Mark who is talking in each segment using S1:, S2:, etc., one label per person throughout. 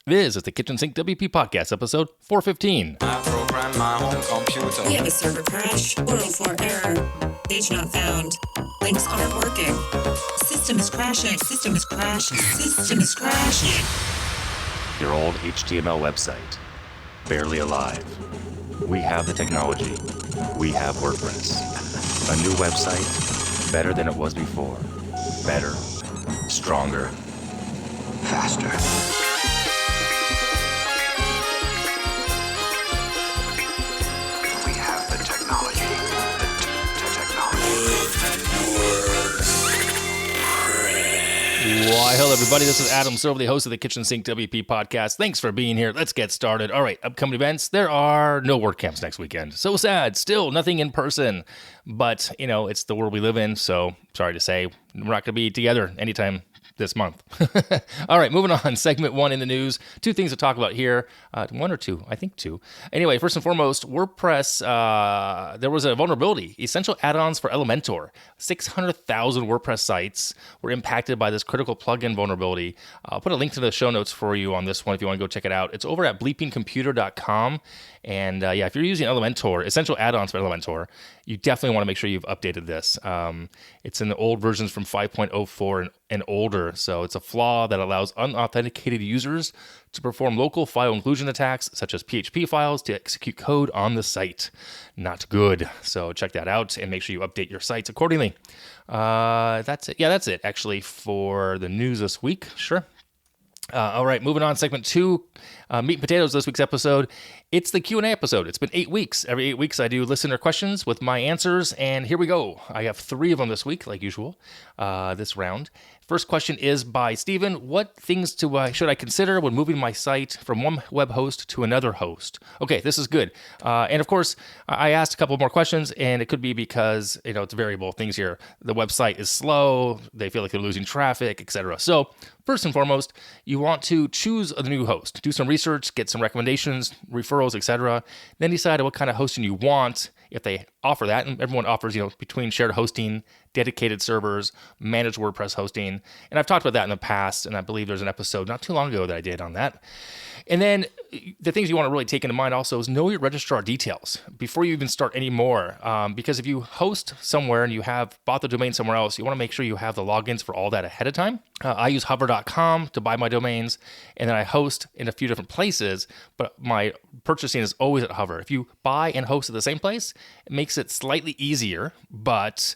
S1: This is the Kitchen Sink WP Podcast, episode 415.
S2: I program my home computer.
S3: We have a server crash, 404 error, page not found, links aren't working, system is crashing, system is crashing, system is crashing.
S4: Your old HTML website, barely alive. We have the technology. We have WordPress. A new website, better than it was before. Better, stronger, faster. We have the technology.
S1: Why, hello, everybody. This is Adam Silver, the host of the Kitchen Sink WP Podcast. Thanks for being here. Let's get started. All right, upcoming events. There are no WordCamps next weekend. So sad. Still nothing in person. But, you know, it's the world we live in. So sorry to say, we're not going to be together anytime this month. All right, moving on. Segment 1 in the news. 2 things to talk about here. 1 or 2? I think 2. Anyway, first and foremost, WordPress, there was a vulnerability. Essential add-ons for Elementor. 600,000 WordPress sites were impacted by this critical plugin vulnerability. I'll put a link to the show notes for you on this one if you want to go check it out. It's over at bleepingcomputer.com. And if you're using Elementor, essential add-ons for Elementor, you definitely want to make sure you've updated this. It's in the old versions from 5.04 and older, so it's a flaw that allows unauthenticated users to perform local file inclusion attacks, such as PHP files, to execute code on the site. Not good. So check that out and make sure you update your sites accordingly. That's it. Yeah, that's it, actually, for the news this week. Sure. All right, moving on. Segment 2, meat and potatoes. This week's episode. It's the Q&A episode. It's been 8 weeks. Every 8 weeks, I do listener questions with my answers, and here we go. I have 3 of them this week, like usual, this round. First question is by Steven. What things should I consider when moving my site from one web host to another host? Okay, this is good. And of course, I asked a couple more questions, and it could be because, it's variable things here. The website is slow, they feel like they're losing traffic, etc. So first and foremost, you want to choose a new host. Do some research, get some recommendations, referrals, etc. Then decide what kind of hosting you want, if they offer that. And everyone offers, between shared hosting, dedicated servers, managed WordPress hosting. And I've talked about that in the past, and I believe there's an episode not too long ago that I did on that. And then the things you want to really take into mind also is know your registrar details before you even start any more. Because if you host somewhere and you have bought the domain somewhere else, you want to make sure you have the logins for all that ahead of time. I use hover.com to buy my domains, and then I host in a few different places, but my purchasing is always at Hover. If you buy and host at the same place, it makes it slightly easier, but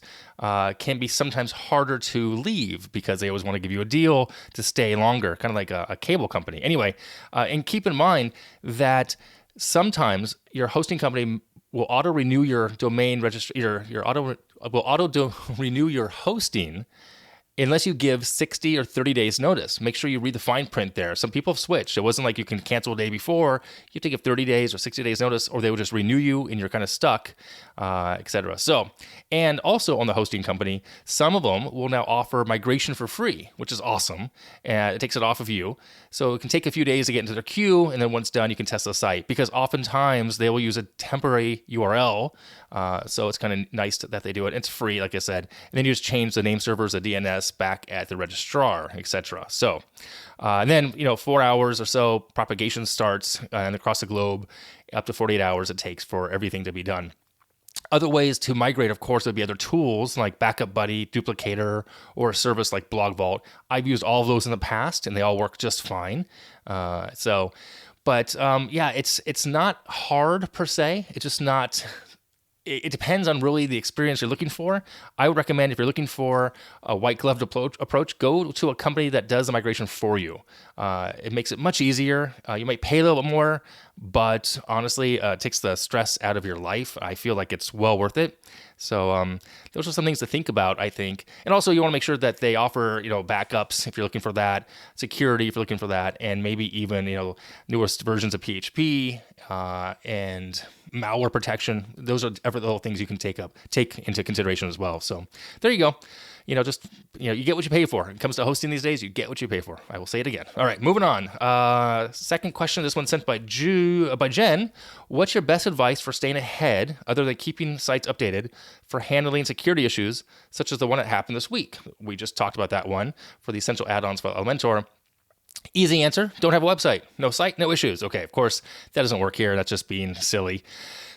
S1: can be sometimes harder to leave because they always want to give you a deal to stay longer, kind of like a cable company. Anyway, and keep in mind that sometimes your hosting company will auto-renew your domain will auto-renew your hosting unless you give 60 or 30 days notice. Make sure you read the fine print there. Some people have switched. It wasn't like you can cancel a day before. You have to give 30 days or 60 days notice, or they will just renew you and you're kind of stuck, etc. So, and also on the hosting company, some of them will now offer migration for free, which is awesome. And it takes it off of you. So it can take a few days to get into their queue, and then once done, you can test the site. Because oftentimes they will use a temporary URL, so it's kind of nice that they do it. It's free, like I said. And then you just change the name servers, the DNS, back at the registrar, etc. So, and then 4 hours or so propagation starts, and across the globe, up to 48 hours it takes for everything to be done. Other ways to migrate, of course, would be other tools like Backup Buddy, Duplicator, or a service like Blog Vault. I've used all of those in the past, and they all work just fine. It's not hard per se. It's just not. It depends on really the experience you're looking for. I would recommend, if you're looking for a white gloved approach, go to a company that does the migration for you. It makes it much easier. You might pay a little bit more, but honestly, it takes the stress out of your life. I feel like it's well worth it. So those are some things to think about, I think. And also, you want to make sure that they offer, backups if you're looking for that, security if you're looking for that, and maybe even, newest versions of PHP and malware protection. Those are the little things you can take into consideration as well. So there you go. You get what you pay for. When it comes to hosting these days, you get what you pay for. I will say it again. All right, moving on. Second question, this one sent by Jen. What's your best advice for staying ahead, other than keeping sites updated, for handling security issues, such as the one that happened this week? We just talked about that one for the essential add-ons for Elementor. Easy answer, don't have a website. No site, no issues. Okay, of course, that doesn't work here. That's just being silly.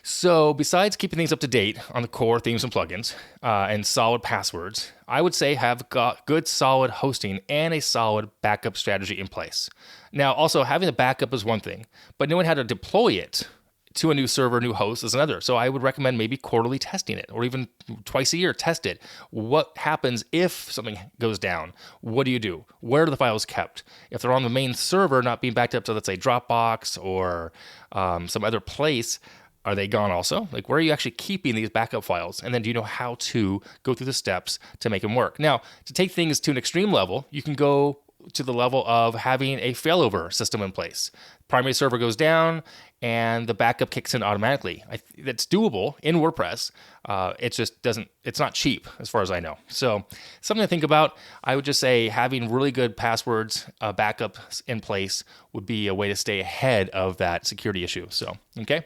S1: So besides keeping things up to date on the core themes and plugins and solid passwords, I would say have got good solid hosting and a solid backup strategy in place. Now, also having the backup is one thing, but knowing how to deploy it to a new server, new host is another. So I would recommend maybe quarterly testing it or even twice a year, test it. What happens if something goes down? What do you do? Where are the files kept? If they're on the main server, not being backed up to, let's say, Dropbox or some other place, are they gone also? Like, where are you actually keeping these backup files? And then do you know how to go through the steps to make them work? Now, to take things to an extreme level, you can go to the level of having a failover system in place. Primary server goes down and the backup kicks in automatically. That's doable in WordPress. It just doesn't, it's not cheap as far as I know. So something to think about. I would just say having really good passwords, backups in place would be a way to stay ahead of that security issue. So, okay.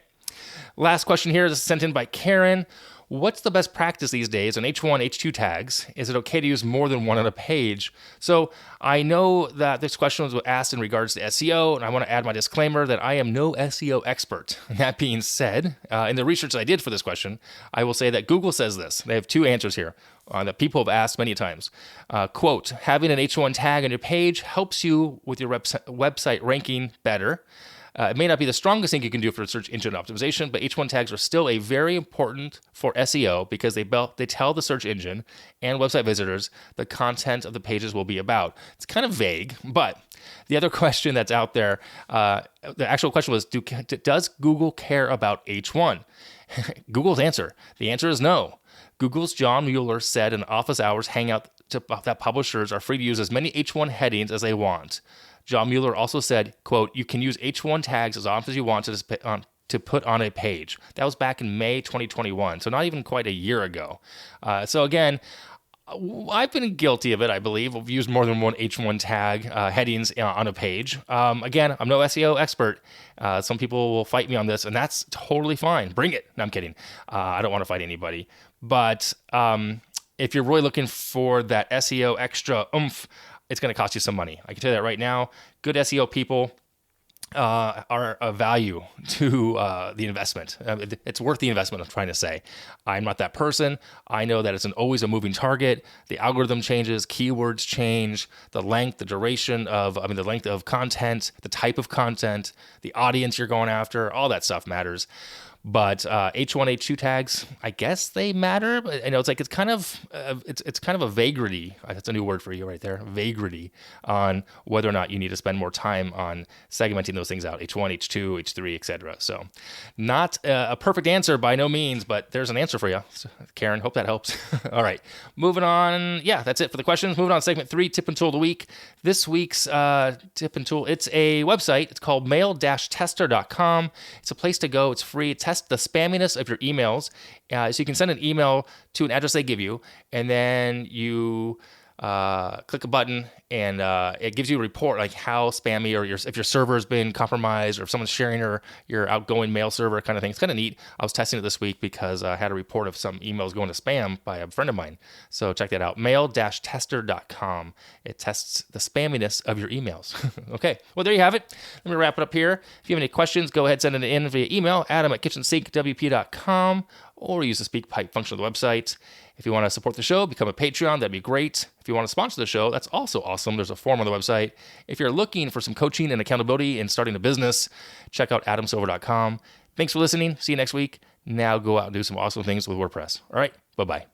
S1: Last question here is sent in by Karen. What's the best practice these days on H1, H2 tags? Is it okay to use more than one on a page? So I know that this question was asked in regards to SEO, and I want to add my disclaimer that I am no SEO expert. That being said, in the research that I did for this question, I will say that Google says this. They have two answers here that people have asked many times. Quote, having an H1 tag on your page helps you with your website ranking better. It may not be the strongest thing you can do for search engine optimization, but H1 tags are still a very important for SEO because they tell the search engine and website visitors the content of the pages will be about. It's kind of vague, but the other question that's out there, the actual question was, does Google care about H1? Google's answer, the answer is no. Google's John Mueller said in Office Hours Hangout that publishers are free to use as many H1 headings as they want. John Mueller also said, quote, you can use H1 tags as often as you want to put on a page. That was back in May 2021, so not even quite a year ago. So again, I've been guilty of it, I believe. I've used more than one H1 tag headings on a page. Again, I'm no SEO expert. Some people will fight me on this, and that's totally fine. Bring it. No, I'm kidding. I don't want to fight anybody. But if you're really looking for that SEO extra oomph, it's going to cost you some money. I can tell you that right now. Good SEO people are a value to the investment. It's worth the investment, I'm trying to say. I'm not that person. I know that it's always a moving target. The algorithm changes, keywords change, the length, the duration of, the length of content, the type of content, the audience you're going after, all that stuff matters. But H1, H2 tags, I guess they matter. But it's kind of a vagrity. That's a new word for you right there. Vagrity on whether or not you need to spend more time on segmenting those things out. H1, H2, H3, etc. So, not a perfect answer by no means, but there's an answer for you, so, Karen. Hope that helps. All right, moving on. Yeah, that's it for the questions. Moving on to segment 3, tip and tool of the week. This week's tip and tool. It's a website. It's called mail-tester.com. It's a place to go. It's free. Test the spamminess of your emails. So you can send an email to an address they give you, and then you click a button, and it gives you a report like how spammy or if your server has been compromised or if someone's sharing your outgoing mail server kind of thing. It's kind of neat. I was testing it this week because I had a report of some emails going to spam by a friend of mine. So check that out, mail-tester.com. It tests the spamminess of your emails. Okay, well, there you have it. Let me wrap it up here. If you have any questions, go ahead, send it in via email, adam@KitchensinkWP.com, or use the speak pipe function of the website. If you want to support the show, become a Patreon. That'd be great. If you want to sponsor the show, that's also awesome. There's a form on the website. If you're looking for some coaching and accountability in starting a business, check out adamsilver.com. Thanks for listening. See you next week. Now go out and do some awesome things with WordPress. All right. Bye-bye.